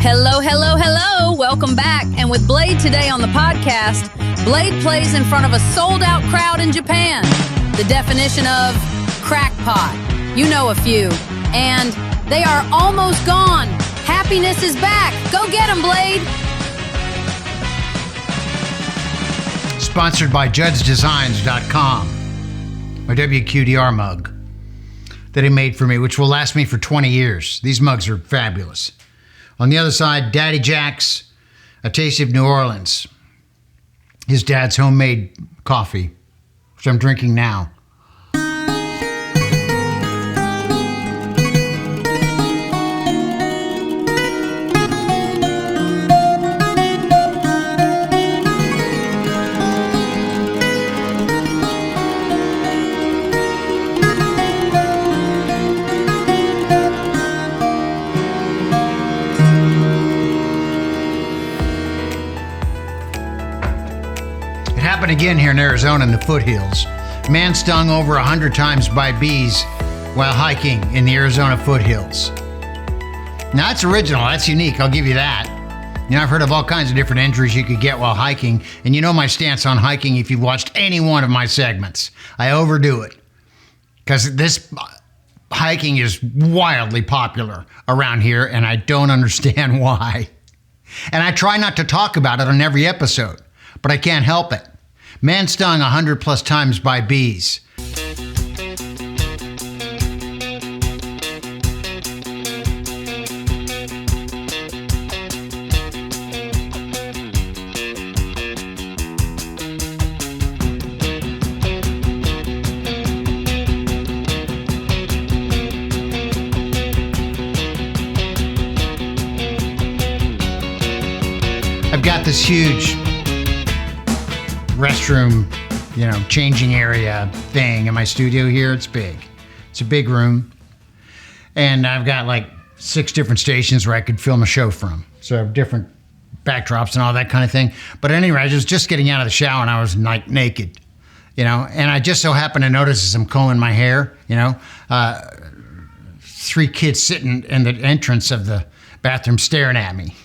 Hello, hello, hello. Welcome back. And with Blade today on the podcast, Blade plays in front of a sold-out crowd in Japan. The definition of crackpot. You know a few. And they are almost gone. Happiness is back. Go get 'em, Blade. Sponsored by JudsDesigns.com. My WQDR mug that he made for me, which will last me for 20 years. These mugs are fabulous. On the other side, Daddy Jack's A Taste of New Orleans. His dad's homemade coffee, which I'm drinking now. Happened again here in Arizona in the foothills. Man stung over 100 times by bees while hiking in the Arizona foothills. Now that's original, that's unique, I'll give you that. You know, I've heard of all kinds of different injuries you could get while hiking, and you know my stance on hiking if you've watched any one of my segments. I overdo it, because this hiking is wildly popular around here, and I don't understand why. And I try not to talk about it on every episode, but I can't help it. Man stung 100 plus times by bees. I've got this huge restroom, changing area thing in my studio here. It's big. It's a big room. And I've got like 6 different stations where I could film a show from. So different backdrops and all that kind of thing. But anyway, I was just getting out of the shower and I was naked, and I just so happened to notice as I'm combing my hair, 3 kids sitting in the entrance of the bathroom staring at me.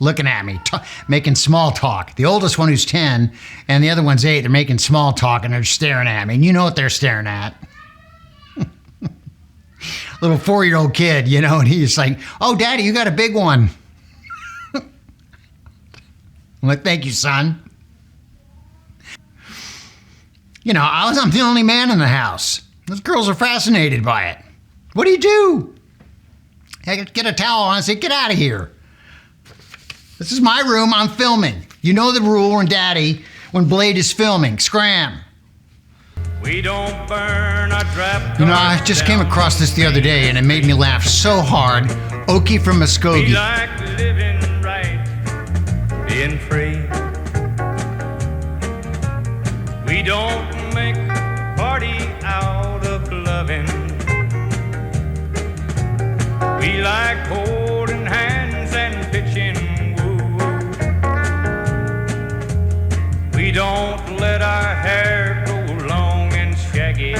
Looking at me, making small talk. The oldest one, who's 10, and the other one's 8, they're making small talk and they're staring at me. And you know what they're staring at. Little 4-year-old kid, and he's like, "Oh, Daddy, you got a big one." I'm like, "Thank you, son." I'm the only man in the house. Those girls are fascinated by it. What do you do? I get a towel on and say, "Get out of here. This is my room, I'm filming." You know the rule when Blade is filming. Scram. We don't burn our draft. I just came across this the other day and it made me laugh so hard. Okie from We Muskogee. like living right, being free. We don't make party out of loving. We like holding hands and pitching. We don't let our hair grow long and shaggy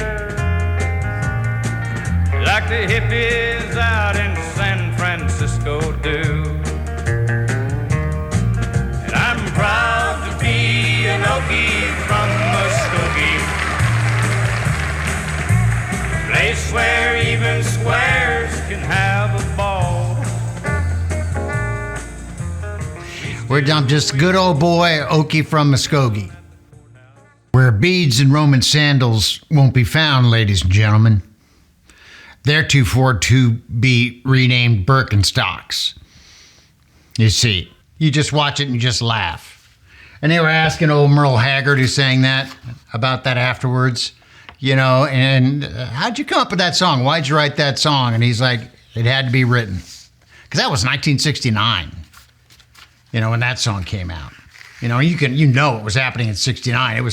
like the hippies out in San Francisco do. And I'm proud to be an Okie from Muskogee, a place where even squares can have a ball. I'm just good old boy Okie from Muskogee, where beads and Roman sandals won't be found, ladies and gentlemen. They're too forward to be renamed Birkenstocks. You see, you just watch it and you just laugh. And they were asking old Merle Haggard, who sang that, about that afterwards, and how'd you come up with that song? Why'd you write that song? And he's like, it had to be written. Because that was 1969. When that song came out, it was happening in 69. It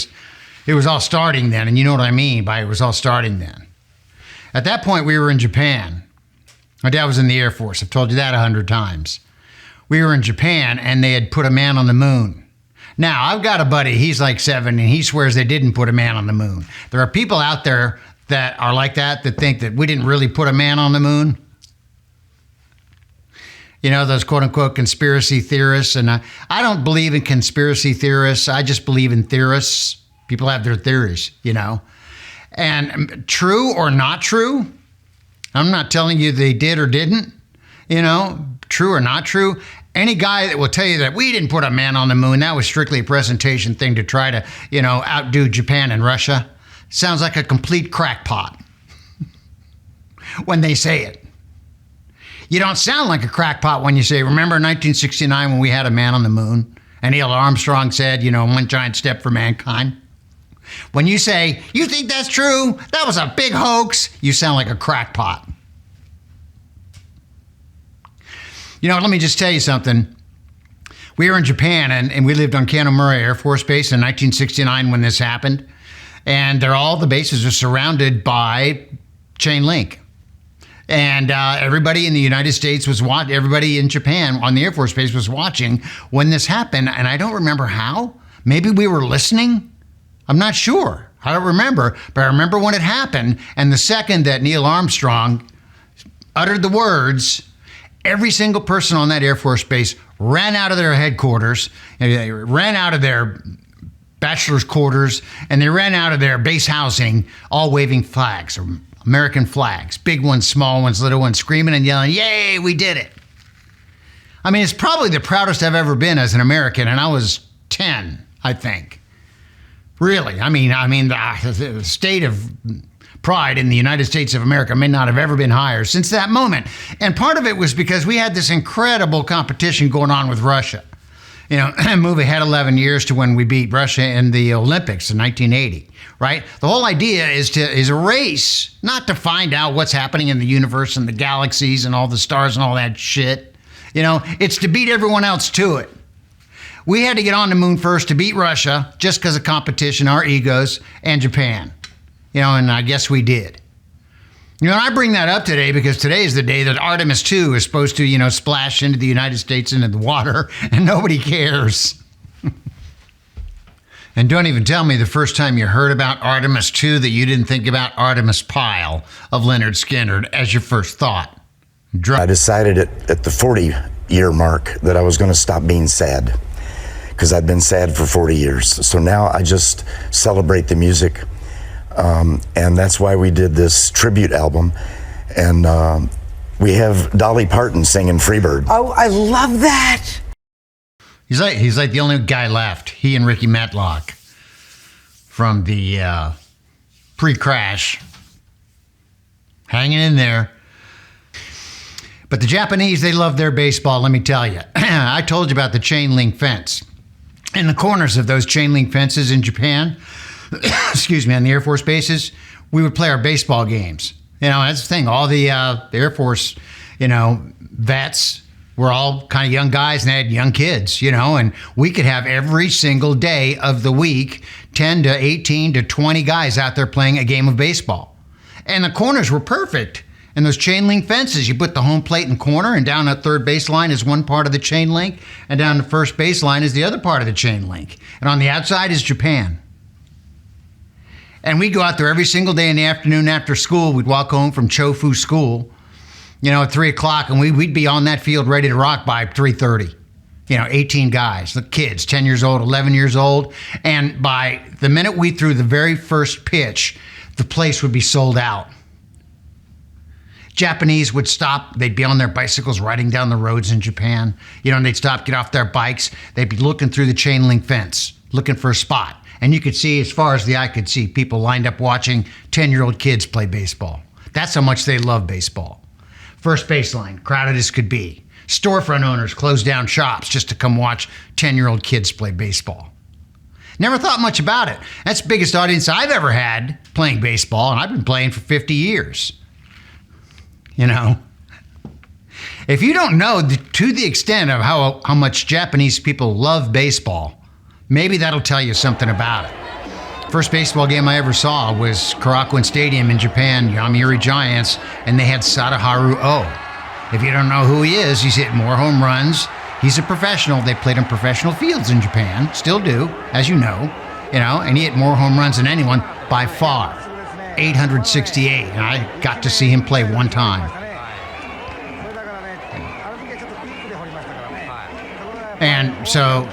was all starting then. And you know what I mean by it was all starting then. At that point, we were in Japan. My dad was in the Air Force. I've told you that 100 times. We were in Japan and they had put a man on the moon. Now, I've got a buddy, he's like 7, and he swears they didn't put a man on the moon. There are people out there that are like that think that we didn't really put a man on the moon. You know, those quote unquote conspiracy theorists. And I don't believe in conspiracy theorists. I just believe in theorists. People have their theories, you know. And true or not true, I'm not telling you they did or didn't, you know, true or not true. Any guy that will tell you that we didn't put a man on the moon, that was strictly a presentation thing to try to, you know, outdo Japan and Russia, sounds like a complete crackpot when they say it. You don't sound like a crackpot when you say, remember 1969 when we had a man on the moon? And Neil Armstrong said, you know, one giant step for mankind. When you say, you think that's true? That was a big hoax. You sound like a crackpot. You know, let me just tell you something. We were in Japan and we lived on Kanomura Air Force Base in 1969 when this happened. And all the bases are surrounded by chain link. And everybody in the United States was watching, everybody in Japan on the Air Force Base was watching when this happened. And I don't remember how. Maybe we were listening. I'm not sure. I don't remember. But I remember when it happened. And the second that Neil Armstrong uttered the words, every single person on that Air Force Base ran out of their headquarters, and they ran out of their bachelor's quarters, and they ran out of their base housing, all waving flags, American flags, big ones, small ones, little ones, screaming and yelling, yay, we did it. I mean, it's probably the proudest I've ever been as an American, and I was 10, I think. Really, I mean, the state of pride in the United States of America may not have ever been higher since that moment. And part of it was because we had this incredible competition going on with Russia. You know, move ahead 11 years to when we beat Russia in the Olympics in 1980, right? The whole idea is a race, not to find out what's happening in the universe and the galaxies and all the stars and all that shit. You know, it's to beat everyone else to it. We had to get on the moon first to beat Russia just because of competition, our egos, and Japan. You know, and I guess we did. You know, and I bring that up today because today is the day that Artemis 2 is supposed to, you know, splash into the United States into the water, and nobody cares. And don't even tell me the first time you heard about Artemis 2 that you didn't think about Artemis Pyle of Leonard Skinner as your first thought. I decided at the 40-year mark that I was going to stop being sad because I'd been sad for 40 years. So now I just celebrate the music. And that's why we did this tribute album. And we have Dolly Parton singing Freebird. Oh, I love that. He's like the only guy left. He and Ricky Matlock from the pre-crash. Hanging in there. But the Japanese, they love their baseball, let me tell you. I told you about the chain link fence. In the corners of those chain link fences in Japan, excuse me, on the Air Force bases, we would play our baseball games. You know, that's the thing. All the Air Force, you know, vets were all kind of young guys and they had young kids, you know, and we could have every single day of the week 10 to 18 to 20 guys out there playing a game of baseball. And the corners were perfect. And those chain link fences, you put the home plate in the corner, and down at third baseline is one part of the chain link, and down the first baseline is the other part of the chain link. And on the outside is Japan. And we'd go out there every single day in the afternoon after school. We'd walk home from Chofu school, you know, at 3 o'clock, and we'd be on that field ready to rock by 3:30. You know, 18 guys, the kids, 10 years old, 11 years old. And by the minute we threw the very first pitch, the place would be sold out. Japanese would stop. They'd be on their bicycles riding down the roads in Japan. You know, and they'd stop, get off their bikes. They'd be looking through the chain link fence, looking for a spot. And you could see, as far as the eye could see, people lined up watching 10-year-old kids play baseball. That's how much they love baseball. First baseline, crowded as could be. Storefront owners closed down shops just to come watch 10-year-old kids play baseball. Never thought much about it. That's the biggest audience I've ever had playing baseball, and I've been playing for 50 years. You know, if you don't know to the extent of how much Japanese people love baseball, maybe that'll tell you something about it. First baseball game I ever saw was Korakuen Stadium in Japan, Yomiuri Giants, and they had Sadaharu Oh. If you don't know who he is, he's hit more home runs. He's a professional. They played on professional fields in Japan, still do, as you know, and he hit more home runs than anyone by far. 868, and I got to see him play one time. And so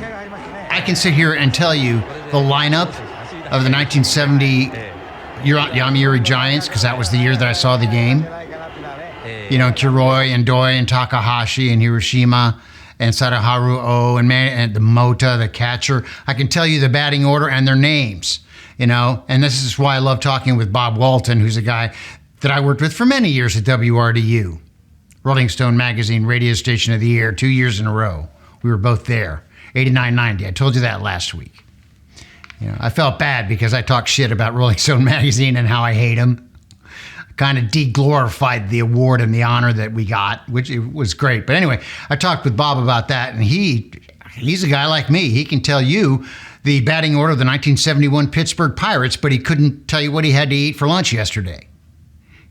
I can sit here and tell you the lineup of the 1970 Yomiuri Giants, because that was the year that I saw the game. You know, Kiroi and Doi and Takahashi and Hiroshima and Sadaharu O and the Mota, the catcher. I can tell you the batting order and their names, you know, and this is why I love talking with Bob Walton, who's a guy that I worked with for many years at WRDU, Rolling Stone Magazine Radio Station of the Year, 2 years in a row. We were both there, 89, 90. I told you that last week. You know, I felt bad because I talked shit about Rolling Stone Magazine and how I hate them. Kind of de-glorified the award and the honor that we got, which it was great. But anyway, I talked with Bob about that, and he's a guy like me. He can tell you the batting order of the 1971 Pittsburgh Pirates, but he couldn't tell you what he had to eat for lunch yesterday.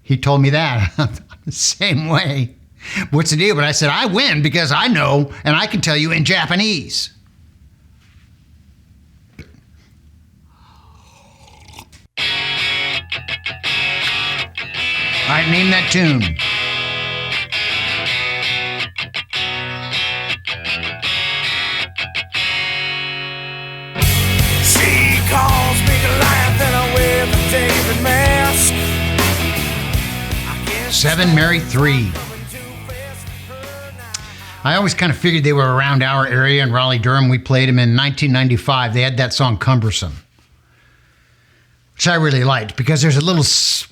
He told me that. The same way. What's the deal? But I said, I win because I know, and I can tell you in Japanese. All right, name that tune. She calls me Goliath and I wear the David mask. 7Mary3. I always kind of figured they were around our area in Raleigh-Durham. We played them in 1995. They had that song Cumbersome, which I really liked because there's a little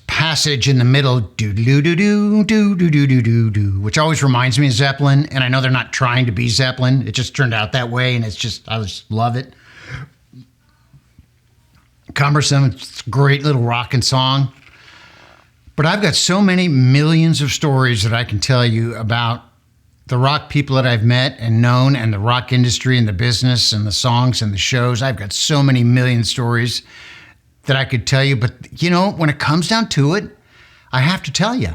passage in the middle, do-do-do-do-do-do-do-do-do, which always reminds me of Zeppelin, and I know they're not trying to be Zeppelin. It just turned out that way, and I just love it. Cumbersome, it's a great little rockin' song. But I've got so many millions of stories that I can tell you about the rock people that I've met and known, and the rock industry and the business and the songs and the shows. I've got so many million stories that I could tell you, but you know, when it comes down to it, I have to tell you,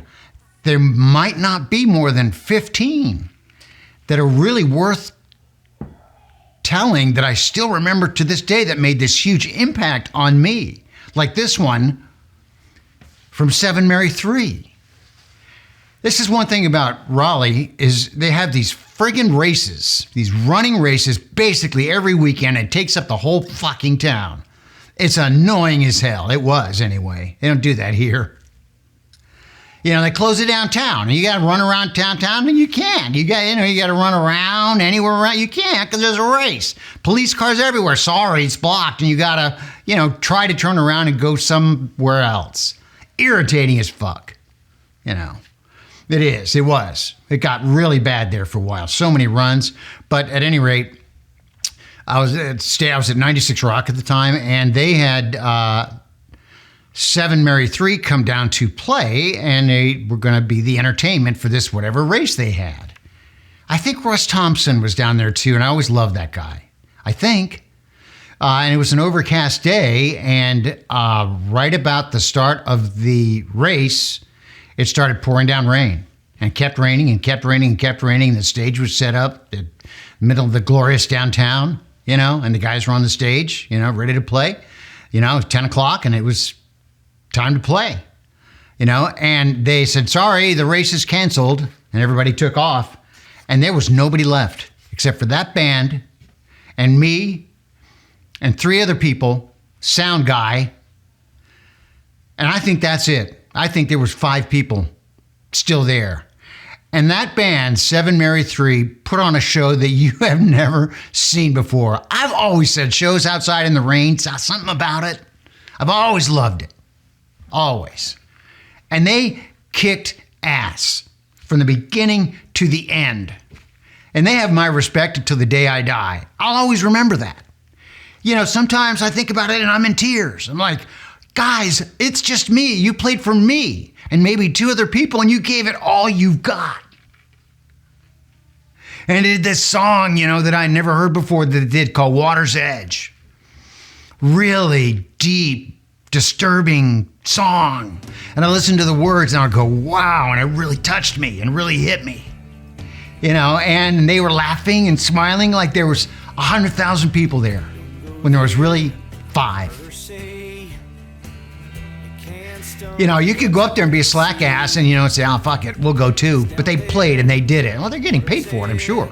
there might not be more than 15 that are really worth telling that I still remember to this day that made this huge impact on me. Like this one from 7Mary3. This is one thing about Raleigh is they have these friggin' races, these running races basically every weekend. It takes up the whole fucking town. It's annoying as hell. It was anyway. They don't do that here. You know, they close it downtown, and you got to run around downtown, and you can't. You got to run around anywhere around. You can't because there's a race. Police cars everywhere. Sorry, it's blocked, and you got to, try to turn around and go somewhere else. Irritating as fuck. You know, it is. It was. It got really bad there for a while. So many runs, but at any rate, I was at 96 Rock at the time, and they had 7Mary3 come down to play, and they were going to be the entertainment for this whatever race they had. I think Russ Thompson was down there too, and I always loved that guy. I think. And it was an overcast day, and right about the start of the race, it started pouring down rain, and kept raining and kept raining and kept raining. The stage was set up in the middle of the glorious downtown, and the guys were on the stage, ready to play. 10 o'clock, and it was time to play, and they said, sorry, the race is canceled, and everybody took off, and there was nobody left except for that band and me and 3 other people, sound guy, and I think that's it. I think there was 5 people still there. And that band, 7Mary3, put on a show that you have never seen before. I've always said shows outside in the rain, something about it. I've always loved it. Always. And they kicked ass from the beginning to the end. And they have my respect until the day I die. I'll always remember that. Sometimes I think about it and I'm in tears. I'm like, guys, it's just me. You played for me and maybe 2 other people, and you gave it all you've got. And it did this song, that I never heard before that it did called Water's Edge. Really deep, disturbing song. And I listened to the words and I go, wow, and it really touched me and really hit me. And they were laughing and smiling like there was 100,000 people there when there was really 5. You could go up there and be a slack ass and, say, oh, fuck it, we'll go too. But they played and they did it. Well, they're getting paid for it, I'm sure.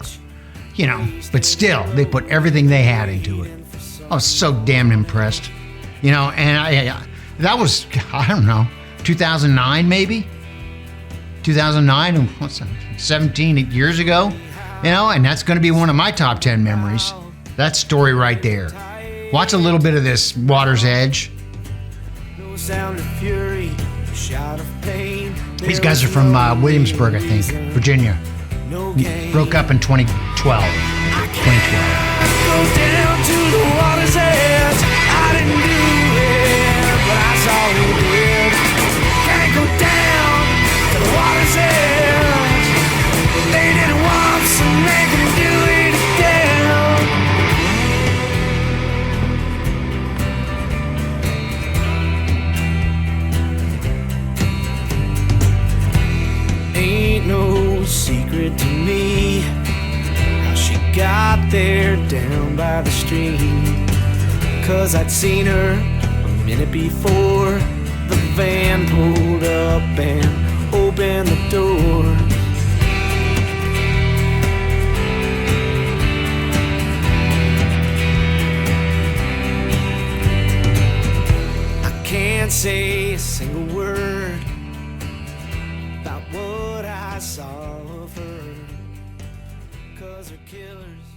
you know, but still, they put everything they had into it. I was so damn impressed, you know, and that was, I don't know, 2009 maybe? 2009, what's that, 17 years ago, you know, and that's going to be one of my top 10 memories. That story right there. Watch a little bit of this Water's Edge. No sound of fury, no shout of pain. These guys are from Williamsburg, I think, Virginia. Broke up in 2012. 2012. Go down to the water's edge. I didn't do it, but I saw who did. Can't go down to the water's edge. They did it once and they can do it again. Ain't no secret to me how she got there down by the stream. 'Cause I'd seen her a minute before the van pulled up and opened the door. I can't say a single word about what I saw of her, 'cause her killers